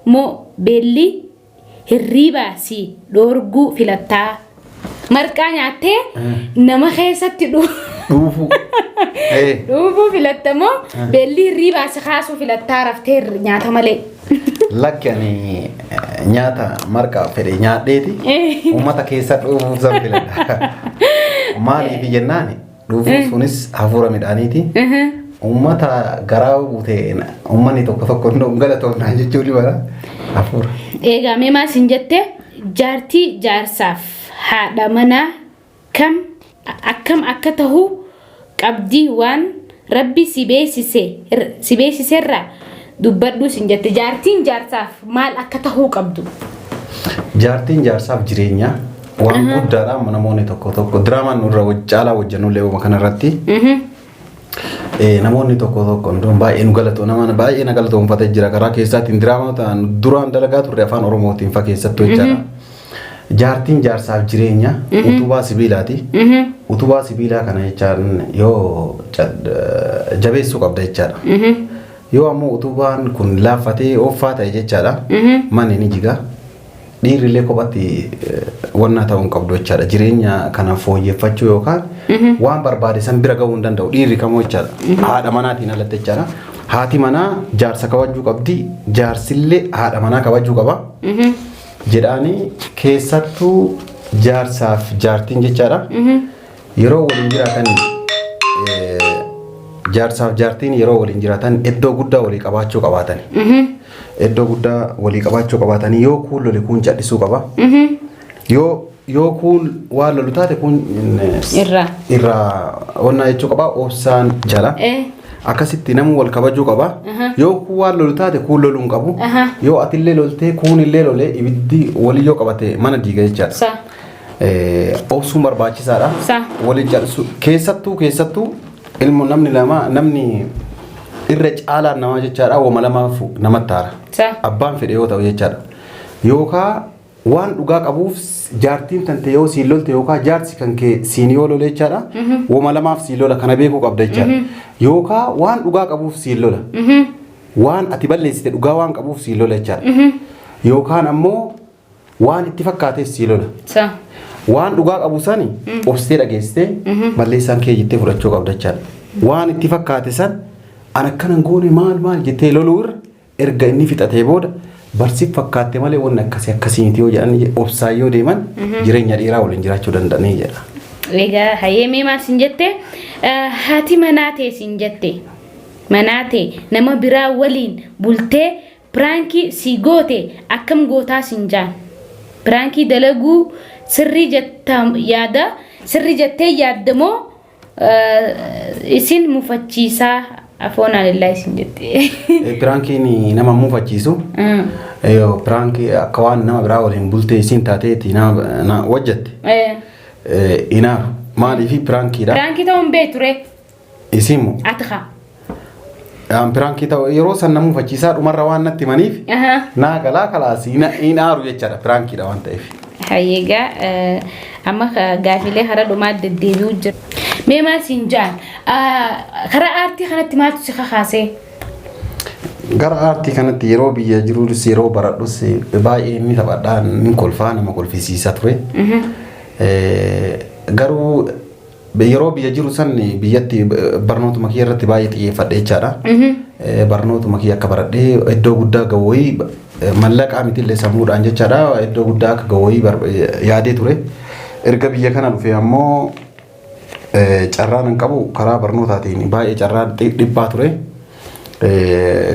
[SPEAKER 1] moo beelli hirriibaa si dhorguu filattaa. Marqaa nyaattee nama keessatti dhufuu filatta moo beelli hirriibaa si kaasuu filattaa raftee nyaata malee.
[SPEAKER 2] Lakki ani nyaata marqaa fedhe nyaadheeti uummata keessa dhufuuf san filadha. Maaliif jennaan dhufuun sunis hafuura midhaaniiti. Uummata garaa buutee uummanni tokko galatoomnaa jechuun ni mala hafuura.
[SPEAKER 1] Eegaa mee maal sin jette jaartii jaarsaaf haadha manaa akkam akka ta'uu qabdii waan rabbi si beeksiserraa dubbadhu sin jette. Jaartiin jaarsaaf maal akka ta'uu qabdu?
[SPEAKER 2] Jaartiin jaarsaaf jireenya waan guddaadha. Namoonni tokko diraamaan nurra caalaa hojjannullee uuma kanarratti namoonni tokko ndoon baay'ee nu galatoo nama baay'ee na galatoomfatee jira karaa keessaatiin diraamaa ta'an duraan dalagaa turre afaan oromootiin fakkeessattu jechaadha. Jaartiin jaarsaaf jireenya utubaa sibiilaati. Utubaa sibiilaa kana jechaan yoo jabeessuu qabda jechaadha. Yoo ammoo utubaan kun laaffatee oofaa ta'e jechaadha. Manni ni jiga. Dhiirrillee kophatti wannaa ta'uu hin qabdu jechaadha. Jireenya kana fooyyeffachuu yookaan waan barbaade san bira gahuu hin danda'u. Dhiirri kamuu jechaadha. Haadha manaatiin alatti jechaadha. Haati manaa jaarsa kabajuu qabdi. Jaarsillee haadha manaa kabajuu qaba. Jedhaanii keessattuu jaarsaaf jaartiin jechaadha. Yeroo waliin jiraatan jaarsaaf jaartiin yeroo waliin jiraatan iddoo guddaa walii qabaachuu qabaatan. Iddoo guddaa walii qabaachuu qabaatanii yoo kuun lole kuun cadhisuu qaba. Yoo kuun waan lolu taate kuun irraa onnaa jechuu qaba. Obsaan jala. Akkasitti namni wal kabajuu qaba. Yoo kuun waan lolu taate kuun loluu hin qabu. Yoo atillee loltee kuun illee lolee ibiddi walii yoo qabate mana diiga jechaadha. Obsuun barbaachisaadha. Waliin cadhisu keessattuu ilmu namni irra caalaan namaa jechaadha. Wama lamaaf namatti haara. Abbaan fedhe yoo ta'u jechaadha. Yookaan waan dhugaa qabuuf jaartiin tante yoo siin lolte yookaan jaarsi kan kee siin yoo lole jechaadha. Wama lamaaf siin lola kana beekuu qabda jechaadha. Yookaan waan dhugaa qabuuf siin lola. Waan ati balleessite dhugaa waan qabuuf siin lola jechaadha. Yookaan ammoo waan itti fakkaateef siin lola. Waan dhugaa qabu sani obsitee dhageessitee balleessaan kee jettee fudhachuu qabda jechaadha. Waan itti fakkaate san an akkanan goone maal jettee loluu erga inni fixatee booda barsiif fakkaate malee wanni akkasiiti yoo jedhan obsaa yoo deeman jireenya dheeraa waliin jiraachuu danda'anii jedha.
[SPEAKER 1] Egaa hayyee maal sin jette haati manaatee sin jette manaatee nama biraa waliin bultee pirankii si goote akkam gootaa sin jaan pirankii dalaguu sirrii jettee yaaddamoo isin mufachiisaa afoonaa lillahi sin jette.
[SPEAKER 2] Pirankiin nama mufachiisu pirankii akka waan nama biraa waliin bultee isin taateeti na wajjatte. Ina maaliif pirankiidha?
[SPEAKER 1] Pirankii ta'uun beeture.
[SPEAKER 2] Isimu.
[SPEAKER 1] Atqa.
[SPEAKER 2] Pirankii ta'u yeroo san nama mufachiisaa dhumarra waan natti maniif naa galaa kalaasi inaaru jechaadha pirankiidha waan ta'eef.
[SPEAKER 1] Hayyeegaa amma gaafilee hara dhumaa deddeebi'u jira. Mee maal siin jaan karaa aartii kanatti maaltu si kakaasee?
[SPEAKER 2] Gara aartii kanatti yeroo biyya jirus yeroo baradhus baay'ee inni taphadhaan ni kolfaa nama kolfisiisaa ture. Garuu yeroo biyya jiru san biyyatti barnootuma kiyya irratti baay'ee xiyyeeffadhe jechaadha. Barnootuma kiyya akka baradhee iddoo guddaa gahooyi mallaqaa mitillee sammuudhaan jechaadha iddoo guddaa akka gahooyi yaadee ture. Erga biyya kana dhufe ammoo carraan hin qabu karaa barnootaatiin baay'ee carraan dhibbaa ture.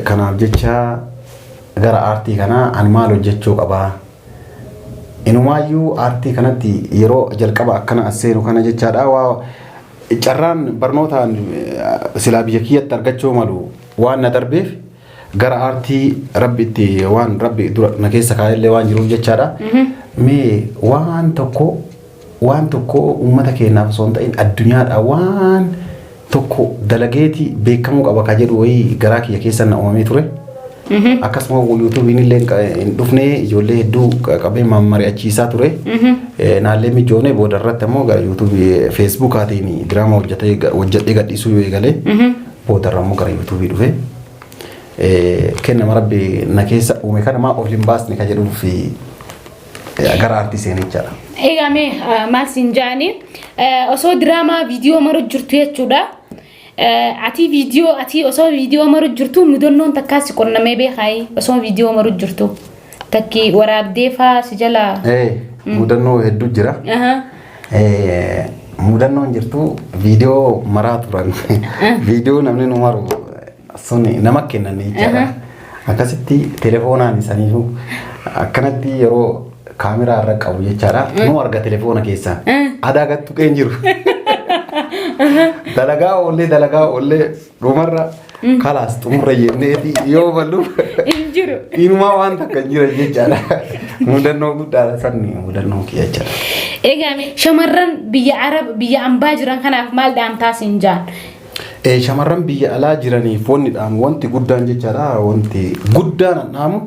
[SPEAKER 2] Kanaaf jecha gara aartii kanaa ani maal hojjechuu qabaa? Inumaayyuu aartii kanatti yeroo jalqaba akkana asseenu kana jechaadha waa carraan barnootaan silaa biyya kiyyatti argachuu malu waan na darbeef gara aartii rabbitti waan rabbi dura na keessa kaa'ellee waan jiruuf jechaadha. Mee waan tokko uummata keenyaaf osoo hin ta'in addunyaadha waan tokko dalageeti beekamuu qaba ka jedhu wayii garaa kiyya keessa na uumamee ture. Akkasuma yuutuubiin illee hin dhufne ijoollee hedduu qabee mari'achiisaa ture. Naallee mijoone booda irratti ammoo gara yuutuubii feesbuukaatiin diraama hojjedhee gadhiisuu yoo eegale booda irraa ammoo gara yuutuubii dhufe. Kennama rabbi na keessa uume kana maa of hin baasne ka jedhuuf gara aartii seenichaadha.
[SPEAKER 1] Egaa mee maal siin jaanii osoo diraamaa viidiyoo maru jirtu jechuudha. Ati osoo viidiyoo maru jirtu mudannoon takkaas qonnamee beekayi osoo viidiyoo maru jirtu takki waraabdee faa si jala.
[SPEAKER 2] Mudannoo hedduu jira. Mudannoon jirtu viidiyoo maraa turan viidiyoo namni nu maru sun nama kennan jechaadha. Akkasitti telefoonaan isaaniifu akkanatti yeroo kaameraa irra qabu jechaadha. Nu arga telefoona keessaa adaa gattu qeen jiru. Dalagaa ollee dhumarra kalaas xumurra jenneeti yoo ballu
[SPEAKER 1] injiru
[SPEAKER 2] inumaa waan takka jira jechaadha. Mudannoo guddaadha sanni mudannoo kiyya jechaadha.
[SPEAKER 1] Egaa shamarran biyya ambaa jiran kanaaf maal dhaamtaa siin jaan?
[SPEAKER 2] Shamarran biyya alaa jiraniif wanti guddaan jechaadha wanti guddaan dhaamu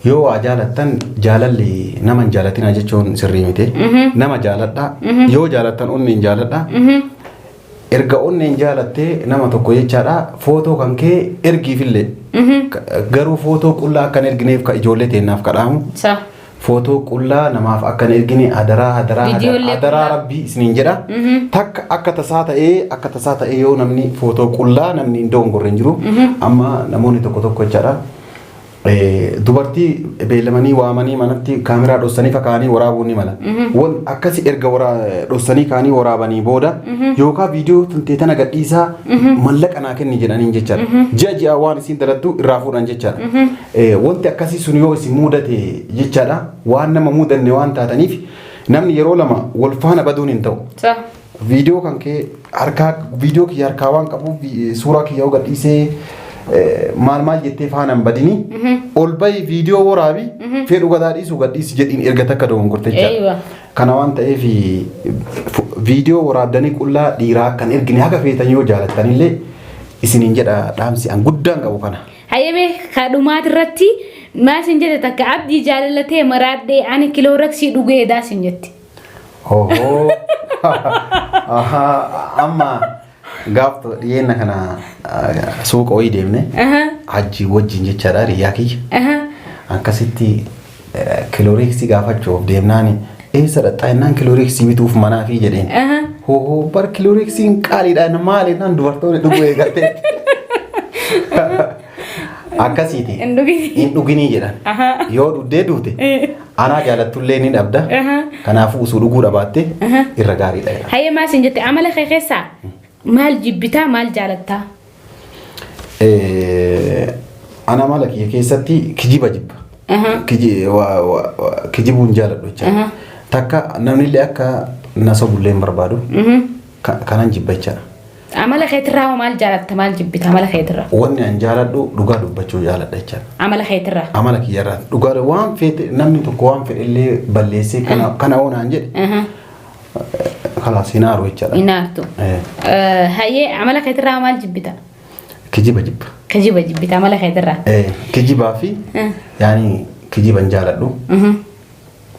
[SPEAKER 2] yoo waa jaalattan jaalalli nama hin jaalatina jechuun sirrii miti. Nama jaaladha yoo jaalattan onni hin jaaladha. Erga onni hin jaalattee nama tokko jechaadha footoo kan kee ergiifillee garuu footoo qullaa akkan ergineef ka ijoollee teennaaf kadhaamu. Footoo qullaa namaaf akkan ergine adaraa rabbii isiniin jedha. Takka akka tasaa ta'ee yoo namni footoo qullaa namni hin doongorre hin jiru. Amma namoonni tokko jechaadha. Dubartii beelamanii waamanii manatti kaameraa dhossanii fakaanii waraabuun ni mala. Akkasi erga dhossanii kaanii waraabanii booda yookaan viidiyoo tana gadhiisaa mallaqa naa kenni jedhaniin jechaadha. Ji'a waan isin dalattu irraa fuudhan jechaadha. Wanti akkasii sun yoo isin mudate jechaadha waan nama mudanne waan taataniif namni yeroo lama wal faana baduun hin ta'u. Viidiyoo kan kee viidiyoo kiyya harkaa waan qabuuf suuraa kiyya yoo gadhiisee maal jettee faanaan badini ol bayi viidiyoo waraabi fedhu gadhiisu gadhiisi jedhiin erga takka dogongorte jechaadha. Kana waan ta'eef viidiyoo waraabdanii qullaa dhiiraa kan ergine haga feetan yoo jaalattanillee isiniin jedha dhaamsi an guddaan qabu kana.
[SPEAKER 1] Hayyee kadhumaat irratti maal sin jette takka abdii jaalallatee maraadhee ani kilooraksii dhugee daa sin jetti. Amma
[SPEAKER 2] gaaf dhiyeenya kana suuqa wayii deemne hajji wajjin jechaadha riyaa kiyya. Akkasitti kilooreeksii gaafachuuf deemnaani eessa dhaqxaa innaan kilooreeksii bituuf manaa fi jedheen. Bar kilooreeksiin qaaliidha maali innaan dubartoonni dhuguu eegalte. akkasiiti hin dhuginii jedhan yoo dhuddee duute anaa jaalatullee ni dhabda kanaafuu usuu dhuguu dhabaatte irra gaariidha jedha.
[SPEAKER 1] Hayyee maal sin jette amala kee keessaa maal jibbitaa maal jaalattaa?
[SPEAKER 2] Ana amala kiyya keessatti kijiba jibba. Kijibuun jaaladhu jecha. Takka namnillee akka na sobullee hin barbaadu kanan jibba jechaadha.
[SPEAKER 1] Amala keetirraa maal jaalatta maal jibbita amala keetirraa?
[SPEAKER 2] Wanni an jaaladhu dhugaa dubbachuu jaaladha jechaadha.
[SPEAKER 1] Amala keetirraa?
[SPEAKER 2] Amala kiyyarraa dhugaa waan fedhe namni tokko waan fedhe illee balleessee kana oonaan jedhe kalaas hinaaru jechaadha.
[SPEAKER 1] Hinaartu. Hayyee amala keetirraa maal jibbita?
[SPEAKER 2] Kijiba jibba.
[SPEAKER 1] Kijiba jibbita amala keetirraa?
[SPEAKER 2] Kijibaa fi yaani kijiban jaaladhu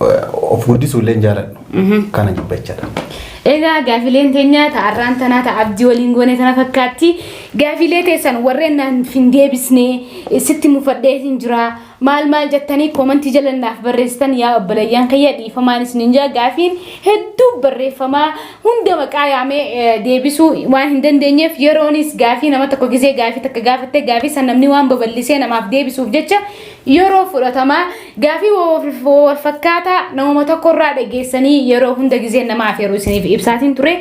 [SPEAKER 2] of guddisuullee jaaladhu kana jibba jechaadha.
[SPEAKER 1] Egaa gaafileen teenya ta'arraan tanaa ta'a abdii waliin goone tana fakkaatti gaafilee teessan warreen naan fin deebisnee sitti mufadheetiin jira maal jettanii koomantii jalannaaf barreessitan yaa obbolayyaan kiyya dhiifamaan isiniin jaa gaafiin hedduu barreeffamaa hunda maqaa yaamee deebisuu waan hin dandeenyeef yeroonis gaafii nama tokko gisee gaafii takka gaafatte gaafii san namni waan babal'isee namaaf deebisuuf jecha yeroo fudhatamaa gaafii wal fakkaataa namuma tokkorraa dhageessanii yeroo hunda gisee namaaf yeroo isiniif ibsaatiin ture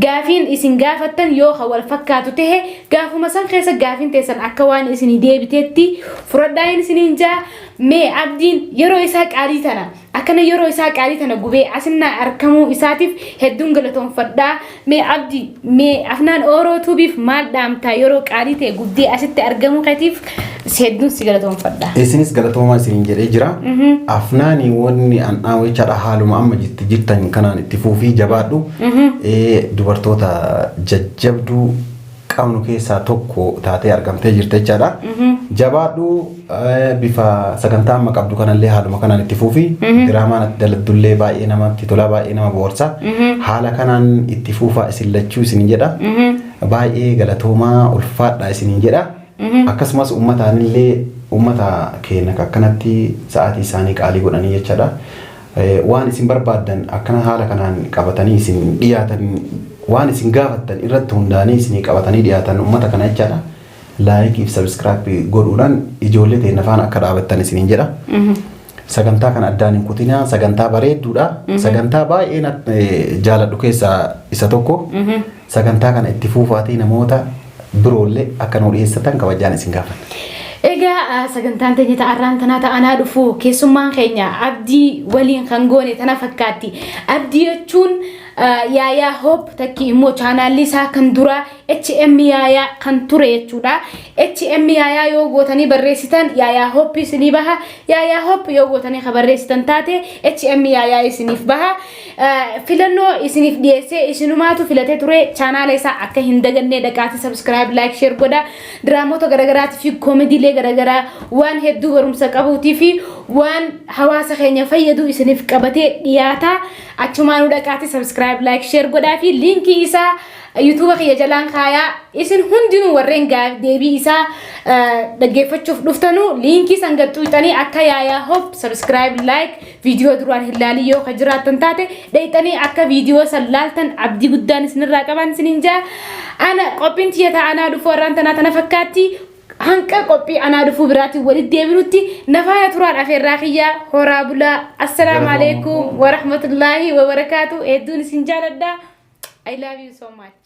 [SPEAKER 1] gaafiin isin gaafattan yoo wal fakkaatu ta'e gaafuma san keessa gaafiin teessan akka waan isinii deebiteetti fudhadhaan isiniin jaa mee abdiin yeroo isaa qaalii tana akkana yeroo isaa qaalii tana gubee asinna arkamuu isaatiif hedduun galatoonfadhaa mee abdii mee afnaan orootuubiif maal dhaamtaa yeroo qaalii ta'e guddee asitti argamuu keetiif hedduun si galatoonfadhaa.
[SPEAKER 2] Isinis galatoomaa isiniin jedhee jira. Afnaanii wanni an dhaawwechaadha haaluma amma jirtan kanaan itti fuufii jabaadhu dubartoota jajjabduu qabnu keessaa tokko taatee argamtee jirte jechaadha. Jabaadhu bifa sagantaa amma qabdu kanallee haaluma kanaan itti fuufii diraamaan ati daladdullee baay'ee namatti tola baay'ee nama boorsa haala kanaan itti fuufaa isin lachuu isin jedha baay'ee galatoomaa ulfaadha isin jedha akkasumas ummataanillee ummata keenya akkanatti sa'aatii isaanii qaalii godhanii jechaadha. Waan isin barbaaddan akkana haala kanaan qabatanii isin dhiyaatan waan isin gaafattan irratti hundaanii isin qabatanii dhiyaatan ummata kana jechaadha. Like fi subscribe godhuudhaan ijoollee ta'e nafaan akka dhaabattan isiniin jedha. Sagantaa kana addaan hin kutinaa sagantaa bareedduudha. Sagantaa baay'ee jaaladhu keessaa isa tokko. Sagantaa kana itti fuufaatii namoota biroollee akka nu dhiyeessatan kabajaan isin gaafadha.
[SPEAKER 1] Egaa sagantaan teenya ta'arraan tanaa ta'anaa dhufu keessummaan keenya abdii waliin kan goone tana fakkaatti. Abdii jechuun yaayaa hoop takki immoo chaanaalli isaa kan dura HM yaayaa kan ture jechuudha. HM yaayaa yoo gootanii barreessitan yaayaa hoop isinii baha. Yaayaa hoop yoo gootanii ka barreessitan taate HM yaayaa isiniif baha. Filannoo isiniif dhiyeessee isinumaatu filatee ture chaanaala isaa akka hin dagannee dhaqaati subscribe like share godha. Diraamoota garaagaraatii fi koomediilee garaagaraa waan hedduu barumsa qabuutii fi waan hawaasa keenya fayyadu isiniif qabatee dhiyaata. Achumaan dhaqaati subscribe like share godhaa fi linkii isaa YouTube kiyya jalaan kaayaa isin hundinuu warreen deebii isaa dhaggeeffachuuf dhuftanu linkii san gadhuutanii akka yaayaa hoop subscribe like viidiyoo duraan hin laalii yoo ka jiraattan taate dhayxanii akka viidiyoo san laaltan abdii guddaan isinirraa qaban isiniin jaa. Ana qophiin tiyya ta'anaa dhufu warraan tana fakkaatti. Hanqa qophii anaa dhufuu biraatiin walitti deebinutti nafaaya turaan afeerraa kiyyaa horaa bulaa. Assalaamu alaikum wa rahmatullahi wa barakaatu. Hedduun isin jaaladha. I love you so much.